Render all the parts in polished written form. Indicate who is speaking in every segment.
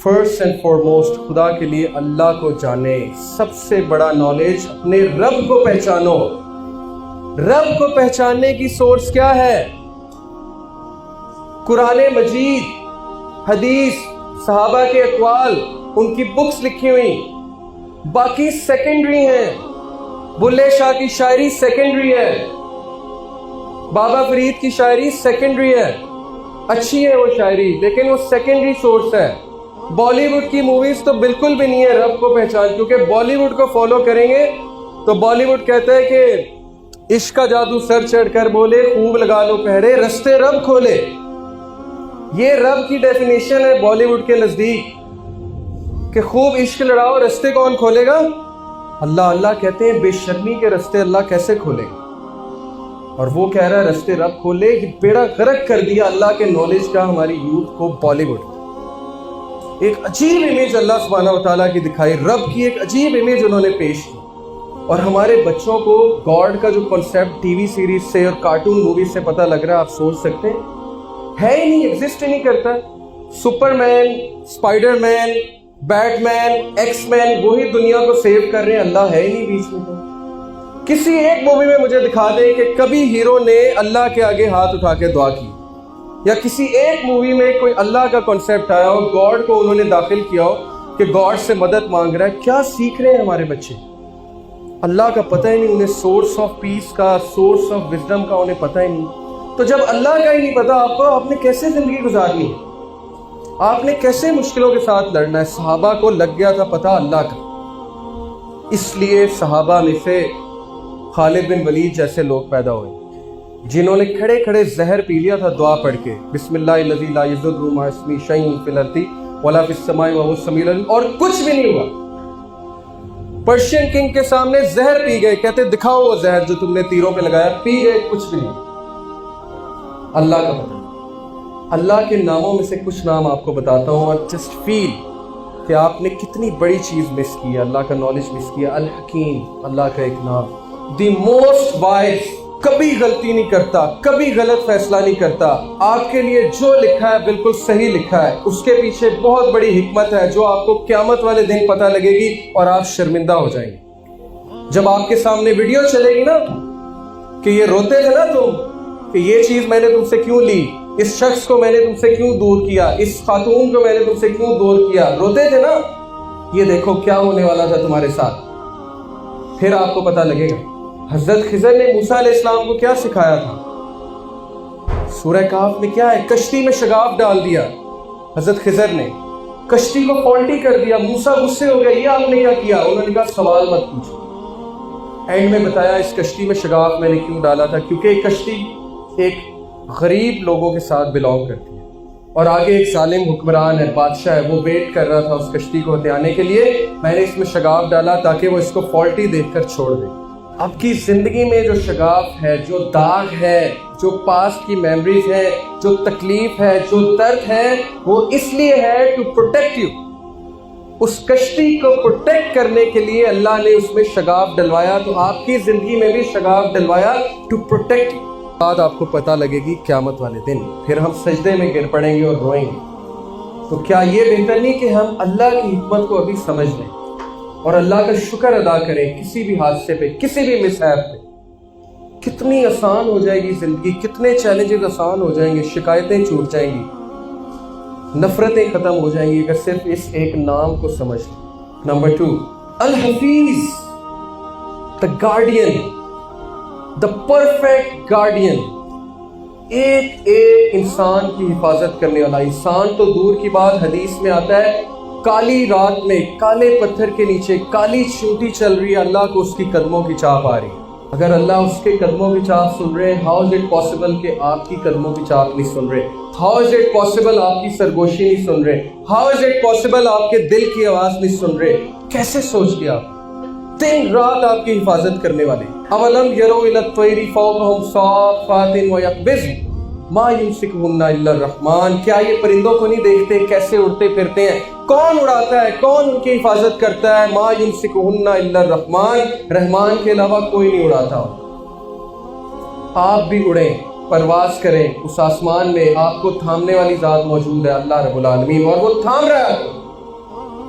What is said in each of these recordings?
Speaker 1: First and foremost خدا کے لیے اللہ کو جانے. سب سے بڑا نالج اپنے رب کو پہچانو. رب کو پہچاننے کی سورس کیا ہے؟ قرآن مجید، حدیث، صحابہ کے اقوال، ان کی بکس لکھی ہوئی. باقی سیکنڈری ہیں. بلے شاہ کی شاعری سیکنڈری ہے، بابا فرید کی شاعری سیکنڈری ہے. اچھی ہے وہ شاعری، لیکن وہ سیکنڈری سورس ہے. بالی ووڈ کی موویز تو بالکل بھی نہیں ہے رب کو پہچان، کیونکہ بالی ووڈ کو فالو کریں گے تو بالی ووڈ کہتا ہے کہ عشق کا جادو سر چڑھ کر بولے، خوب لگا لو پہرے، رستے رب کھولے. یہ رب کی ڈیفینیشن ہے بالی ووڈ کے نزدیک کہ خوب عشق لڑاؤ، رستے کون کھولے گا؟ اللہ. اللہ کہتے ہیں بے شرمی کے رستے اللہ کیسے کھولے گا؟ اور وہ کہہ رہا ہے رستے رب کھولے. یہ بیڑا غرق کر دیا اللہ کے نالج کا ہماری یوتھ کو بالی ووڈ. ایک عجیب امیج اللہ سبحانہ و تعالیٰ کی دکھائی، رب کی ایک عجیب امیج انہوں نے پیش کی. اور ہمارے بچوں کو گاڈ کا جو کنسیپٹ ٹی وی سیریز سے اور کارٹون موویز سے پتہ لگ رہا ہے، آپ سوچ سکتے ہیں ہے ہی نہیں، ایگزسٹ ہی نہیں کرتا. سپر مین، اسپائڈر مین، بیٹ مین، ایکس مین وہی دنیا کو سیو کر رہے ہیں، اللہ ہے ہی نہیں بیچ میں. کسی ایک مووی میں مجھے دکھا دیں کہ کبھی ہیرو نے اللہ کے آگے ہاتھ اٹھا کے دعا کی، یا کسی ایک مووی میں کوئی اللہ کا کنسیپٹ آیا ہو، گاڈ کو انہوں نے داخل کیا ہو کہ گاڈ سے مدد مانگ رہا ہے. کیا سیکھ رہے ہیں ہمارے بچے؟ اللہ کا پتہ ہی نہیں انہیں، سورس آف پیس کا، سورس آف وزڈم کا انہیں پتہ ہی نہیں. تو جب اللہ کا ہی نہیں پتا آپ کو، آپ نے کیسے زندگی گزارنی ہے؟ آپ نے کیسے مشکلوں کے ساتھ لڑنا ہے؟ صحابہ کو لگ گیا تھا پتہ اللہ کا، اس لیے صحابہ میں سے خالد بن ولید جیسے لوگ پیدا ہوئے جنہوں نے کھڑے کھڑے زہر پی لیا تھا دعا پڑھ کے، بسم اللہ الذی لا یضر مع اسمہ شیء فی الارض ولا فی السماء وهو السمیع العلیم، اور کچھ بھی نہیں ہوا. پرشین کنگ کے سامنے زہر پی گئے، کہتے دکھاؤ وہ زہر جو تم نے تیروں پہ لگایا، پی گئے، کچھ بھی نہیں. اللہ کا پتہ. اللہ کے ناموں میں سے کچھ نام آپ کو بتاتا ہوں اور جسٹ فیل کہ آپ نے کتنی بڑی چیز مس کی ہے، اللہ کا نالج مس کیا. الحکیم اللہ کا ایک نام، دی موسٹ وائز، کبھی غلطی نہیں کرتا، کبھی غلط فیصلہ نہیں کرتا. آپ کے لیے جو لکھا ہے بالکل صحیح لکھا ہے. اس کے پیچھے بہت بڑی حکمت ہے جو آپ کو قیامت والے دن پتہ لگے گی اور آپ شرمندہ ہو جائیں گے. جب آپ کے سامنے ویڈیو چلے گی نا کہ یہ روتے تھے نا تم کہ یہ چیز میں نے تم سے کیوں لی، اس شخص کو میں نے تم سے کیوں دور کیا، اس خاتون کو میں نے تم سے کیوں دور کیا، روتے تھے نا، یہ دیکھو کیا ہونے والا تھا تمہارے ساتھ. پھر آپ کو پتہ لگے گا. حضرت خضر نے موسیٰ علیہ السلام کو کیا سکھایا تھا؟ سورہ کہف میں کیا ہے؟ کشتی میں شگاف ڈال دیا. حضرت خضر نے کشتی کو فالٹی کر دیا. موسیٰ غصے ہو گئے، یہ آپ نے کیا کیا؟ انہوں نے کہا سوال مت پوچھو. اینڈ میں بتایا اس کشتی میں شگاف میں نے کیوں ڈالا تھا، کیونکہ ایک کشتی ایک غریب لوگوں کے ساتھ بلانگ کرتی ہے، اور آگے ایک ظالم حکمران ہے، بادشاہ ہے، وہ ویٹ کر رہا تھا اس کشتی کو ہتھیانے کے لیے. میں نے اس میں شگاف ڈالا تاکہ وہ اس کو فالٹی دیکھ کر چھوڑ دے. آپ کی زندگی میں جو شگاف ہے، جو داغ ہے، جو پاسٹ کی میموریز ہے، جو تکلیف ہے، جو درد ہے، وہ اس لیے ہے ٹو پروٹیکٹ یو. اس کشتی کو پروٹیکٹ کرنے کے لیے اللہ نے اس میں شگاف ڈلوایا. تو آپ کی زندگی میں بھی شگاف ڈلوایا ٹو پروٹیکٹ یو. بعد آپ کو پتہ لگے گی قیامت والے دن، پھر ہم سجدے میں گر پڑیں گے اور روئیں گے. تو کیا یہ بہتر نہیں کہ ہم اللہ کی حکمت کو ابھی سمجھ لیں اور اللہ کا شکر ادا کریں کسی بھی حادثے پہ، کسی بھی مسہاب پہ؟ کتنی آسان ہو جائے گی زندگی، کتنے چیلنجز آسان ہو جائیں گے، شکایتیں چھوٹ جائیں گی، نفرتیں ختم ہو جائیں گی اگر صرف اس ایک نام کو سمجھ لیں. Number 2، Hafeez, the guardian, the perfect guardian. ایک انسان کی حفاظت کرنے والا. انسان تو دور کی بات، حدیث میں آتا ہے کالی رات میں کالے پتھر کے نیچے کالی چیونٹی چل رہی ہے، اللہ کو اس کی قدموں کی چاپ آ رہی ہے. اگر اللہ اس کے قدموں کی چاپ سن رہے، ہاؤ از اٹ پاسبل کہ آپ کی قدموں کی چاپ نہیں سن رہے؟ ہاؤ از اٹ پاسبل آپ کی سرگوشی نہیں سن رہے؟ ہاؤ از اٹ پاسبل آپ کے دل کی آواز نہیں سن رہے؟ کیسے سوچ گیا؟ دن رات آپ کی حفاظت کرنے والے. اولم یروا الی الطیر فوقہم صافات ویقبضن ما یمسکہن الا الرحمن. کیا یہ پرندوں کو نہیں دیکھتے کیسے اڑتے پھرتے ہیں؟ کون اڑاتا ہے؟ کون ان کی حفاظت کرتا ہے؟ ما یمسکہن الا الرحمن، رحمان کے علاوہ کوئی نہیں اڑاتا. آپ بھی اڑیں، پرواز کریں اس آسمان میں. آپ کو تھامنے والی ذات موجود ہے، اللہ رب العالمین، اور وہ تھام رہا ہے.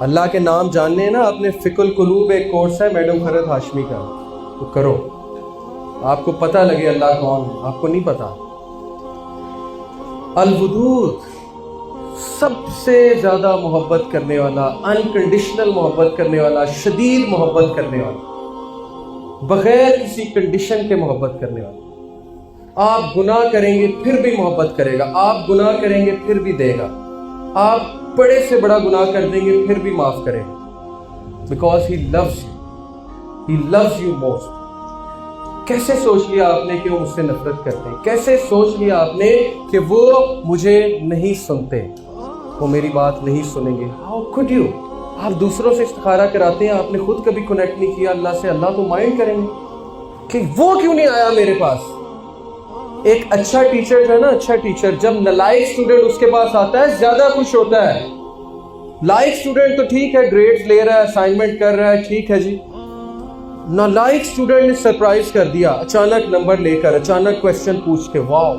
Speaker 1: اللہ کے نام جاننے ہیں نا، اپنے فقہ القلوب ایک کورس ہے میڈم خرد ہاشمی کا، تو کرو، آپ کو پتہ لگے اللہ کون ہے، آپ کو نہیں پتا۔ الودود، سب سے زیادہ محبت کرنے والا، انکنڈیشنل محبت کرنے والا، شدید محبت کرنے والا، بغیر کسی کنڈیشن کے محبت کرنے والا۔ آپ گناہ کریں گے پھر بھی محبت کرے گا، آپ گناہ کریں گے پھر بھی دے گا، آپ بڑے سے بڑا گناہ کر دیں گے پھر بھی معاف کرے گا، because he loves you, he loves you most. کیسے سوچ لیا آپ نے کہ وہ مجھ سے نفرت کرتے ہیں؟ کیسے سوچ لیا آپ نے کہ وہ مجھے نہیں سنتے، وہ میری بات نہیں سنیں گے؟ How could you؟ آپ دوسروں سے استخارہ کراتے ہیں، آپ نے خود کبھی کنیکٹ نہیں کیا اللہ سے، اللہ تو مائنڈ کریں گے کہ وہ کیوں نہیں آیا میرے پاس۔ ایک اچھا ٹیچر جو ہے نا، اچھا ٹیچر جب نالائق اسٹوڈنٹ اس کے پاس آتا ہے زیادہ خوش ہوتا ہے۔ لائق اسٹوڈنٹ تو ٹھیک ہے، گریڈز لے رہا ہے، اسائنمنٹ کر رہا ہے، ٹھیک ہے جی۔ نالائق اسٹوڈنٹ نے سرپرائز کر دیا، اچانک نمبر لے کر، اچانک کویسچن پوچھ کے، واو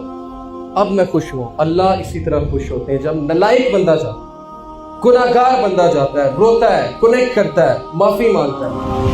Speaker 1: اب میں خوش ہوں۔ اللہ اسی طرح خوش ہوتے ہیں جب نالائق بندہ جاتا ہے، گناہگار بندہ جاتا ہے، روتا ہے، کنیکٹ کرتا ہے، معافی مانگتا ہے۔